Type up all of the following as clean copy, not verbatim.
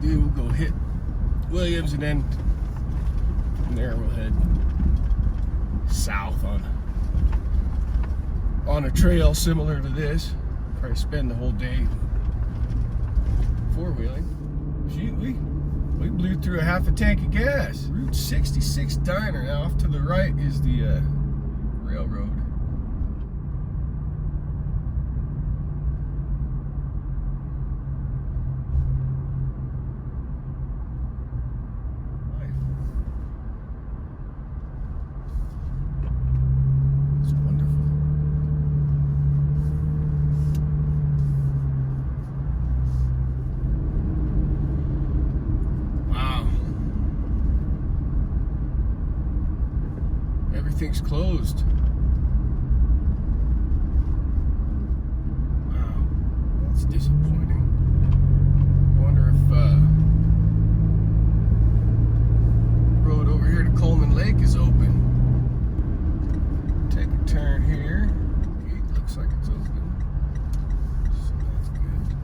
do, we'll go hit Williams, and then from there we'll head south on a trail similar to this. Probably spend the whole day four-wheeling. Shoot, we blew through a half a tank of gas. Route 66 diner. Now off to the right is the railroad. Everything's closed. Wow, that's disappointing. I wonder if road over here to Coleman Lake is open. Take a turn here. Gate looks like it's open, so that's good.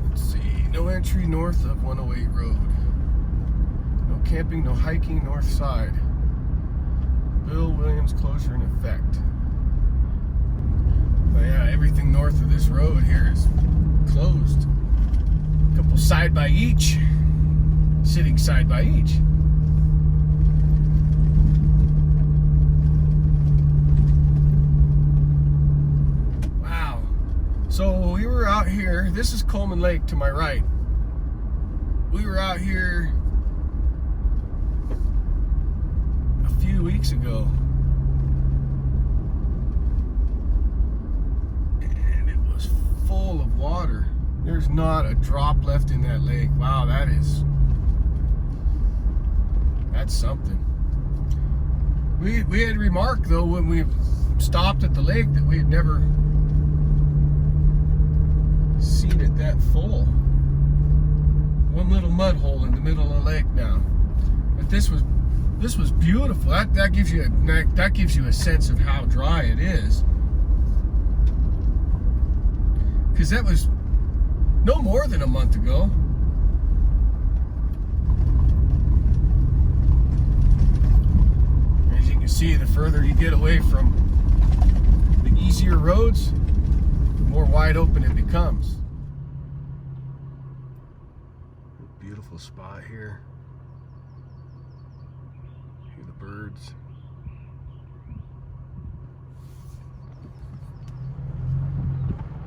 Let's see. No entry north of 108 Road. Camping, no hiking north side. Bill Williams closure in effect. But yeah, everything north of this road here is closed. A couple side by each, sitting side by each. Wow. So we were out here. This is Coleman Lake to my right. We were out here few weeks ago, and it was full of water. There's not a drop left in that lake. Wow, that's something. We had remarked though when we stopped at the lake that we had never seen it that full. One little mud hole in the middle of the lake now, but this was beautiful. That gives you a sense of how dry it is, because that was no more than a month ago. As you can see, the further you get away from the easier roads, the more wide open it becomes. Beautiful spot here. The birds.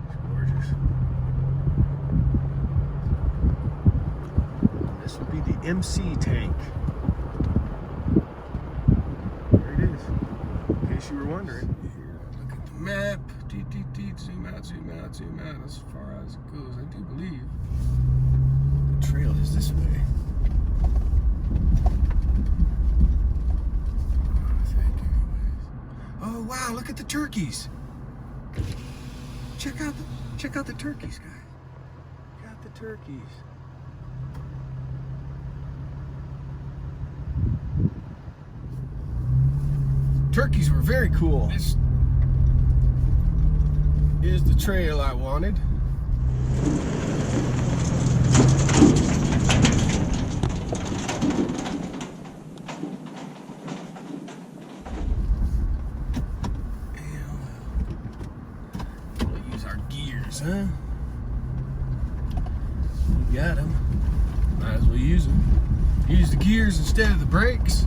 It's gorgeous. This would be the MC tank. There it is. In case you were wondering. Here, look at the map. Zoom out, zoom out, zoom out. As far as it goes, I do believe the trail is this way. Oh wow, look at the turkeys. Check out the turkeys, guys. Got the turkeys. Turkeys were very cool. This is the trail I wanted. Huh? We got them. Might as well use them. Use the gears instead of the brakes.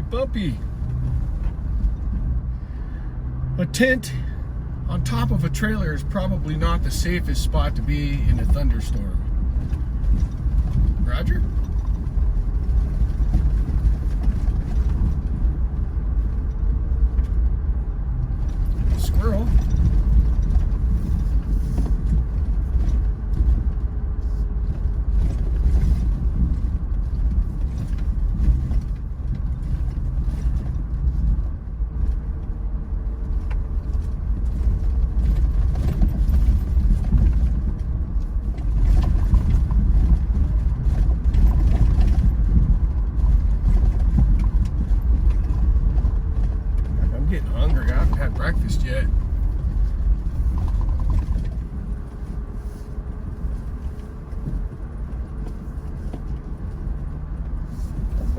Bumpy. A tent on top of a trailer is probably not the safest spot to be in a thunderstorm. Roger? Squirrel.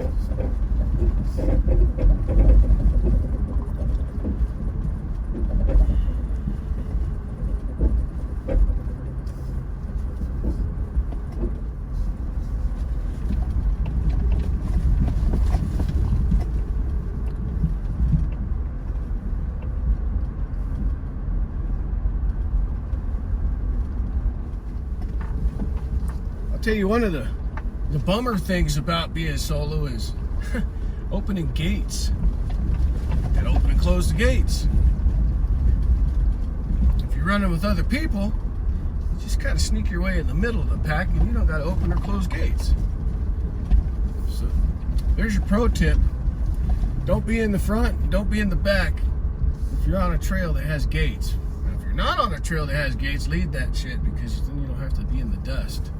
I'll tell you, one of the bummer things about being solo is opening gates. Gotta open and close the gates. If you're running with other people, you just kind of sneak your way in the middle of the pack and you don't gotta open or close gates. So there's your pro tip. Don't be in the front, don't be in the back if you're on a trail that has gates. And if you're not on a trail that has gates, lead that shit, because then you don't have to be in the dust.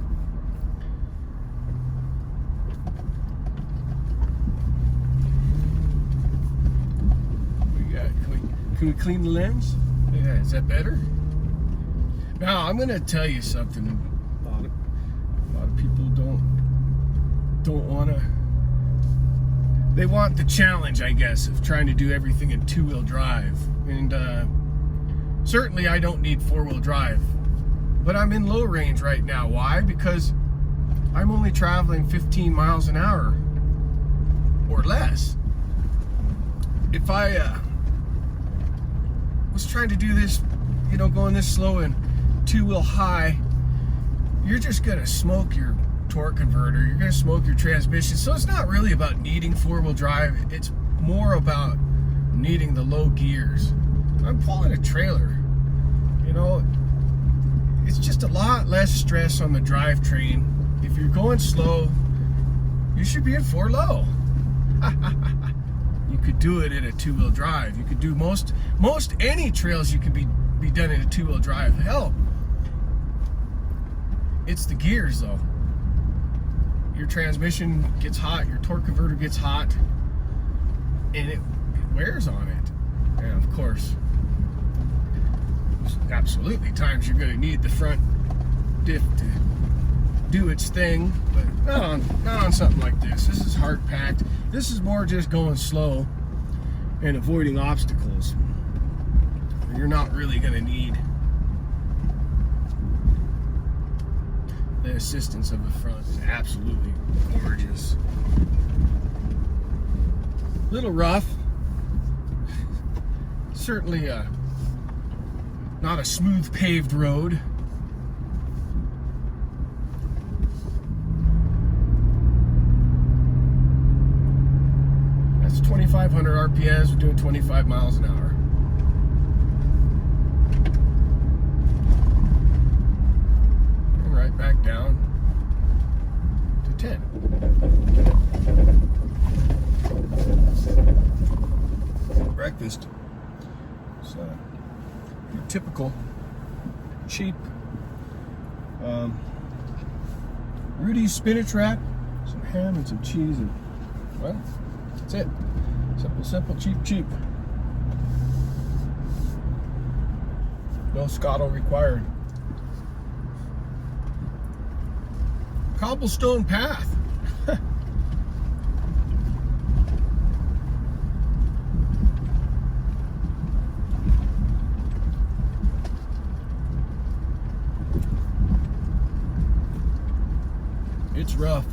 Can we clean the lens? Yeah, is that better? Now, I'm going to tell you something. A lot of people don't want to. They want the challenge, I guess, of trying to do everything in two-wheel drive. And certainly I don't need four-wheel drive. But I'm in low range right now. Why? Because I'm only traveling 15 miles an hour or less. If I was trying to do this, going this slow and two-wheel high, you're just gonna smoke your torque converter, you're gonna smoke your transmission. So it's not really about needing four-wheel drive, it's more about needing the low gears. I'm pulling a trailer, it's just a lot less stress on the drivetrain. If you're going slow, you should be in four low. You could do it in a two-wheel drive. You could do most any trails you could be done in a two-wheel drive. Hell, it's the gears though. Your transmission gets hot, your torque converter gets hot, and it wears on it. And of course, there's absolutely times you're going to need the front diff to do its thing, but not on something like this. This is hard packed. This is more just going slow and avoiding obstacles. You're not really going to need the assistance of the front. It's absolutely gorgeous. Little rough. Certainly not a smooth paved road. That's 2,500 RPMs. We're doing 25 miles an hour. And right back down to 10. Breakfast. So, your typical cheap Rudy's spinach wrap, some ham and some cheese, and well, that's it. Simple, simple, cheap, cheap. No Scotto required. Cobblestone path. It's rough.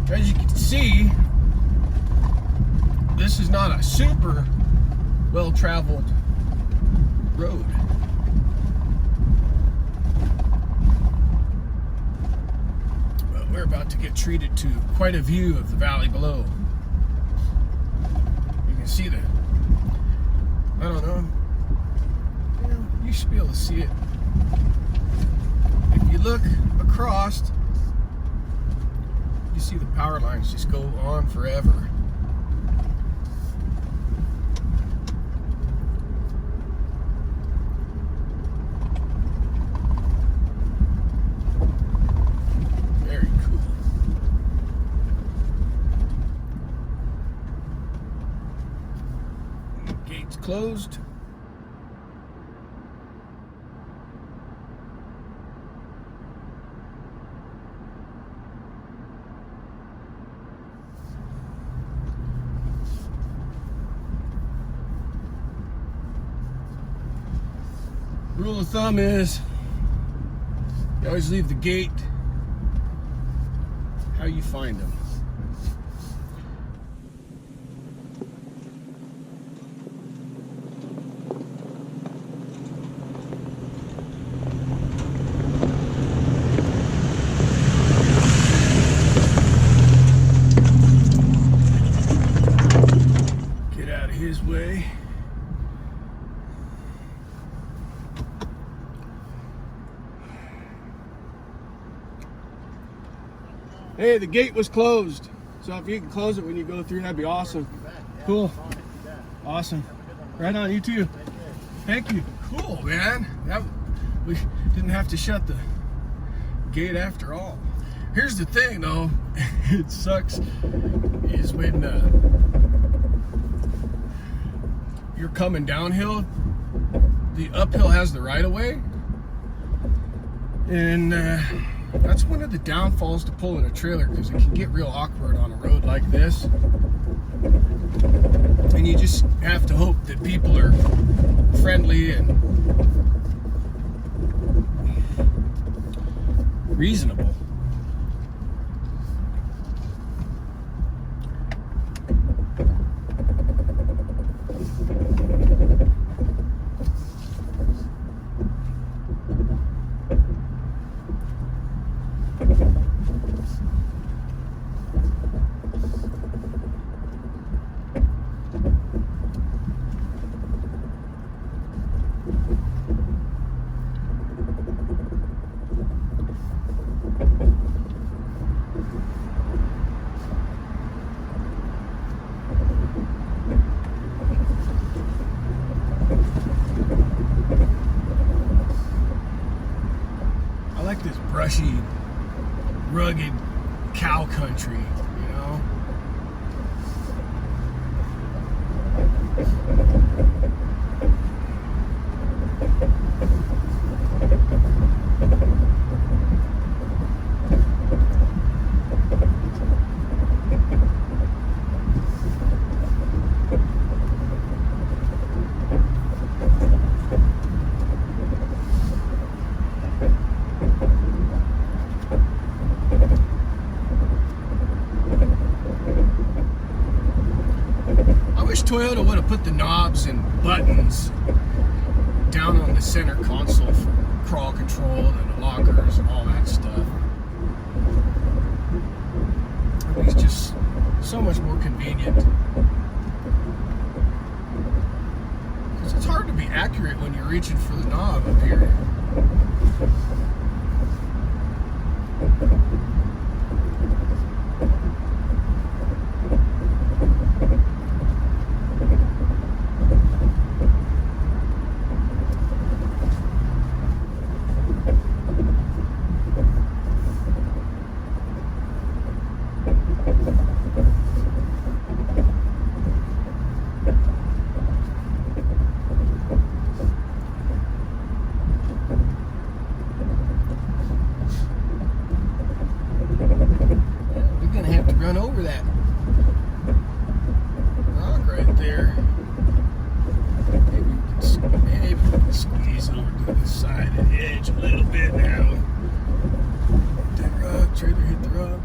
As you can see, this is not a super well-traveled road. But we're about to get treated to quite a view of the valley below. You can see the, I don't know, should be able to see it. If you look across, you see the power lines just go on forever. Very cool. Gates closed. Rule of thumb is you always leave the gate how you find them. Get out of his way. Hey, the gate was closed. So if you can close it when you go through, that'd be awesome. Cool. Awesome. Right on, you too. Thank you. Cool, man. We didn't have to shut the gate after all. Here's the thing though, it sucks, is when you're coming downhill, the uphill has the right of way. And that's one of the downfalls to pulling a trailer, because it can get real awkward on a road like this. And you just have to hope that people are friendly and reasonable. This brushy, rugged cow country, you know. Toyota would have put the knobs and buttons down on the center console for crawl control and the lockers and all that stuff. It's just so much more convenient. Because it's hard to be accurate when you're reaching for the knob up here. Run over that rock right there. Maybe we can squeeze over to the side and edge a little bit now. Hit that rock, trailer hit the rock.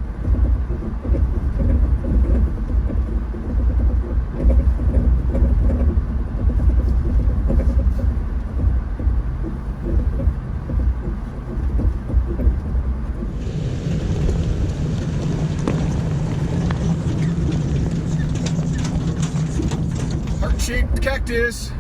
Heart-shaped cactus.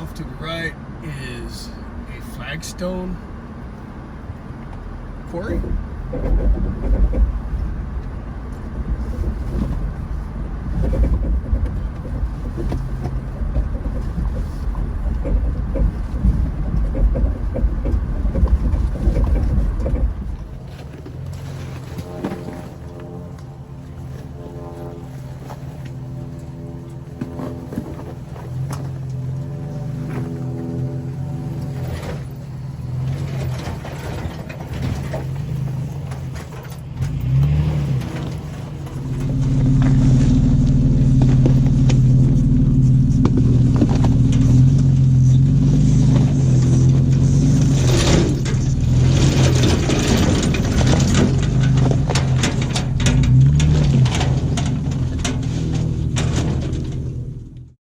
off to the right is a flagstone quarry.